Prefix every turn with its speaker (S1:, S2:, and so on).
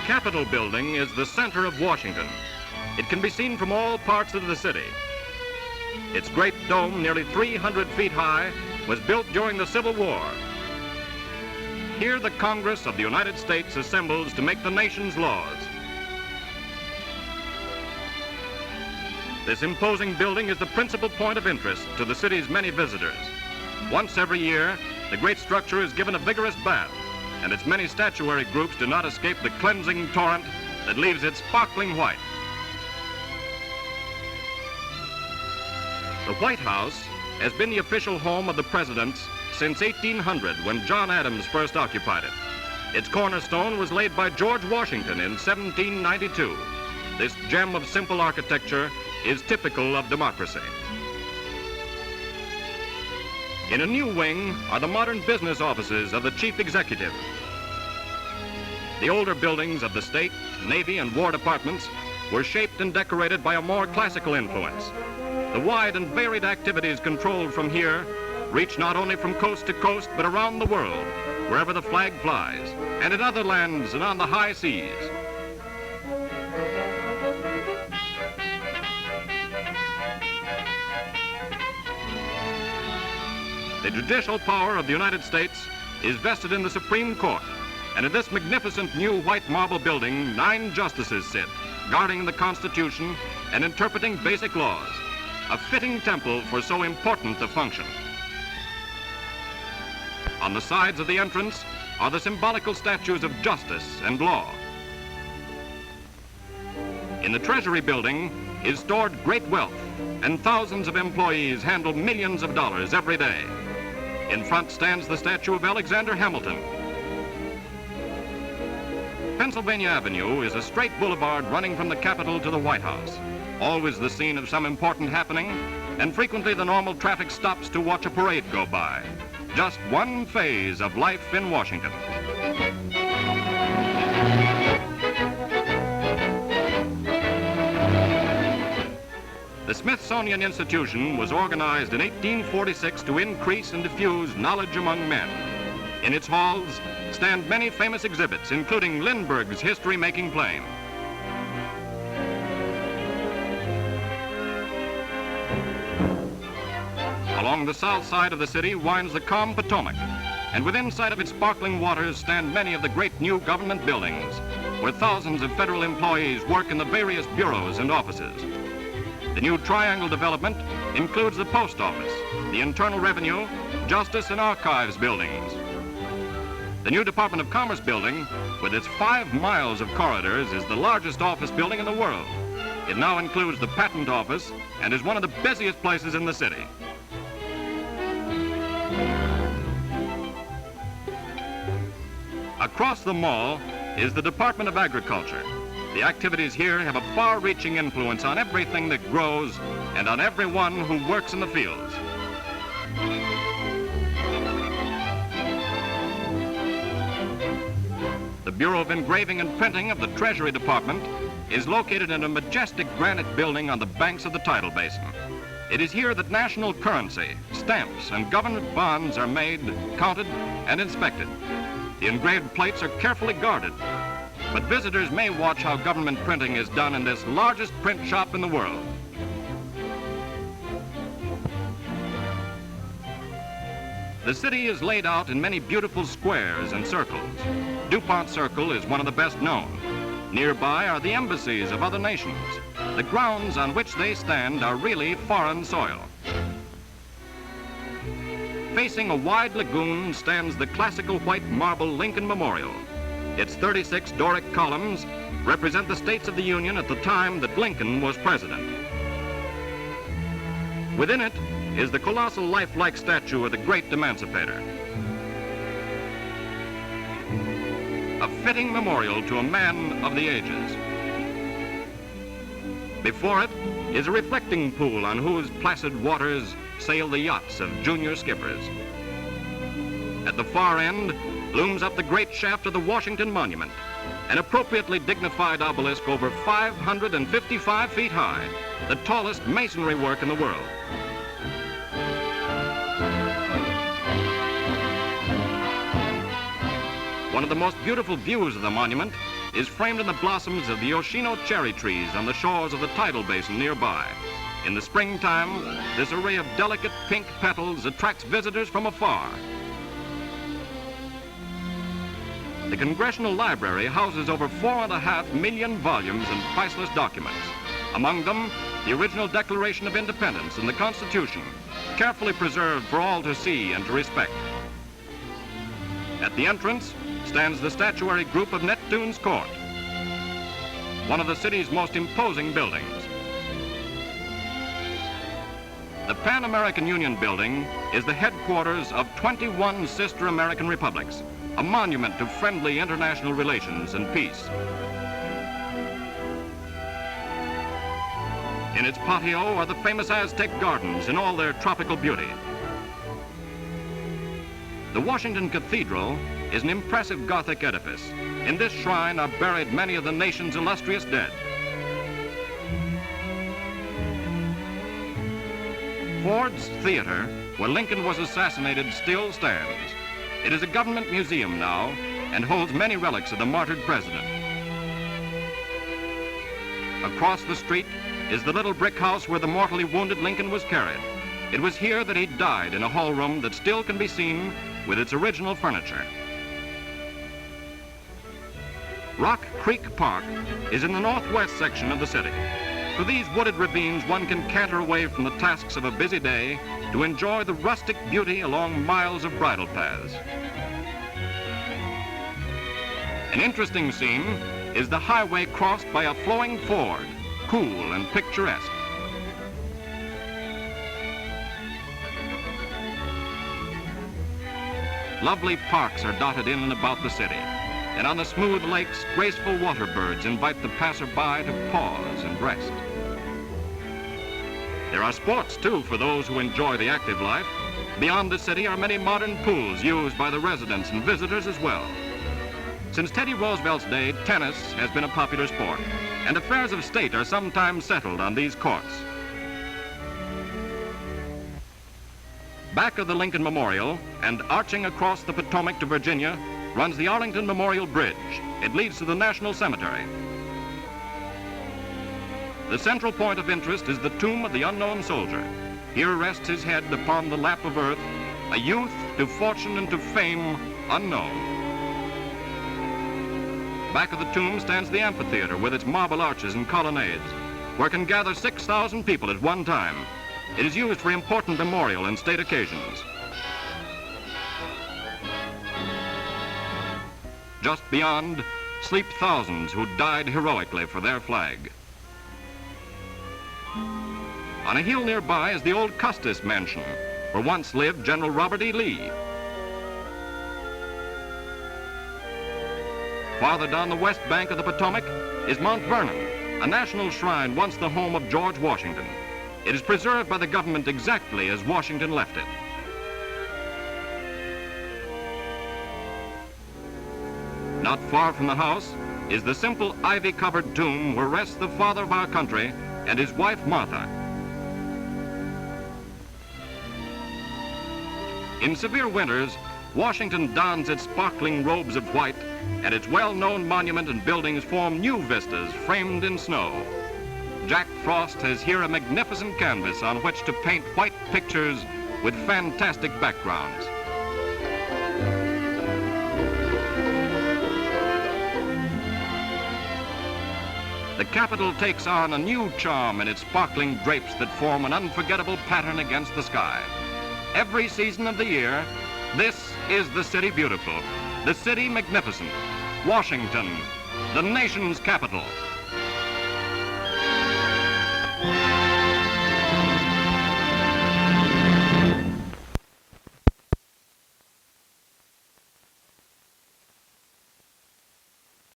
S1: Capitol building is the center of Washington. It can be seen from all parts of the city. Its great dome, nearly 300 feet high, was built during the Civil War. Here the Congress of the United States assembles to make the nation's laws. This imposing building is the principal point of interest to the city's many visitors. Once every year, the great structure is given a vigorous bath, and its many statuary groups do not escape the cleansing torrent that leaves it sparkling white. The White House has been the official home of the presidents since 1800, when John Adams first occupied it. Its cornerstone was laid by George Washington in 1792. This gem of simple architecture is typical of democracy. In a new wing are the modern business offices of the chief executive. The older buildings of the State, Navy, and War Departments were shaped and decorated by a more classical influence. The wide and varied activities controlled from here reach not only from coast to coast, but around the world, wherever the flag flies, and in other lands and on the high seas. The judicial power of the United States is vested in the Supreme Court, and in this magnificent new white marble building, 9 justices sit, guarding the Constitution and interpreting basic laws, a fitting temple for so important a function. On the sides of the entrance are the symbolical statues of justice and law. In the Treasury Building is stored great wealth, and thousands of employees handle millions of dollars every day. In front stands the statue of Alexander Hamilton. Pennsylvania Avenue is a straight boulevard running from the Capitol to the White House, always the scene of some important happening, and frequently the normal traffic stops to watch a parade go by. Just one phase of life in Washington. The Smithsonian Institution was organized in 1846 to increase and diffuse knowledge among men. In its halls stand many famous exhibits, including Lindbergh's history-making plane. Along the south side of the city winds the calm Potomac, and within sight of its sparkling waters stand many of the great new government buildings, where thousands of federal employees work in the various bureaus and offices. The new Triangle development includes the Post Office, the Internal Revenue, Justice and Archives buildings. The new Department of Commerce building, with its 5 miles of corridors, is the largest office building in the world. It now includes the Patent Office and is one of the busiest places in the city. Across the mall is the Department of Agriculture. The activities here have a far-reaching influence on everything that grows and on everyone who works in the fields. The Bureau of Engraving and Printing of the Treasury Department is located in a majestic granite building on the banks of the tidal basin. It is here that national currency, stamps, and government bonds are made, counted, and inspected. The engraved plates are carefully guarded, but visitors may watch how government printing is done in this largest print shop in the world. The city is laid out in many beautiful squares and circles. DuPont Circle is one of the best known. Nearby are the embassies of other nations. The grounds on which they stand are really foreign soil. Facing a wide lagoon stands the classical white marble Lincoln Memorial. Its 36 Doric columns represent the states of the Union at the time that Lincoln was president. Within it is the colossal lifelike statue of the great emancipator. A fitting memorial to a man of the ages. Before it is a reflecting pool on whose placid waters sail the yachts of junior skippers. At the far end looms up the great shaft of the Washington Monument, an appropriately dignified obelisk over 555 feet high, the tallest masonry work in the world. One of the most beautiful views of the monument is framed in the blossoms of the Yoshino cherry trees on the shores of the tidal basin nearby. In the springtime, this array of delicate pink petals attracts visitors from afar. The Congressional Library houses over 4.5 million volumes and priceless documents. Among them, the original Declaration of Independence and the Constitution, carefully preserved for all to see and to respect. At the entrance stands the statuary group of Neptune's Court, one of the city's most imposing buildings. The Pan American Union Building is the headquarters of 21 sister American republics, a monument to friendly international relations and peace. In its patio are the famous Aztec gardens in all their tropical beauty. The Washington Cathedral is an impressive Gothic edifice. In this shrine are buried many of the nation's illustrious dead. Ford's Theater, where Lincoln was assassinated, still stands. It is a government museum now and holds many relics of the martyred president. Across the street is the little brick house where the mortally wounded Lincoln was carried. It was here that he died, in a hall room that still can be seen with its original furniture. Rock Creek Park is in the northwest section of the city. Through these wooded ravines, one can canter away from the tasks of a busy day to enjoy the rustic beauty along miles of bridle paths. An interesting scene is the highway crossed by a flowing ford, cool and picturesque. Lovely parks are dotted in and about the city, and on the smooth lakes, graceful water birds invite the passerby to pause and rest. There are sports, too, for those who enjoy the active life. Beyond the city are many modern pools used by the residents and visitors as well. Since Teddy Roosevelt's day, tennis has been a popular sport, and affairs of state are sometimes settled on these courts. Back of the Lincoln Memorial and arching across the Potomac to Virginia runs the Arlington Memorial Bridge. It leads to the National Cemetery. The central point of interest is the tomb of the unknown soldier. Here rests his head upon the lap of earth, a youth to fortune and to fame unknown. Back of the tomb stands the amphitheater with its marble arches and colonnades, where can gather 6,000 people at one time. It is used for important memorial and state occasions. Just beyond sleep thousands who died heroically for their flag. On a hill nearby is the old Custiss Mansion, where once lived General Robert E. Lee. Farther down the west bank of the Potomac is Mount Vernon, a national shrine once the home of George Washington. It is preserved by the government exactly as Washington left it. Not far from the house is the simple ivy-covered tomb where rests the father of our country and his wife Martha. In severe winters, Washington dons its sparkling robes of white, and its well-known monument and buildings form new vistas framed in snow. Jack Frost has here a magnificent canvas on which to paint white pictures with fantastic backgrounds. The Capitol takes on a new charm in its sparkling drapes that form an unforgettable pattern against the sky. Every season of the year, this is the city beautiful, the city magnificent, Washington, the nation's capital.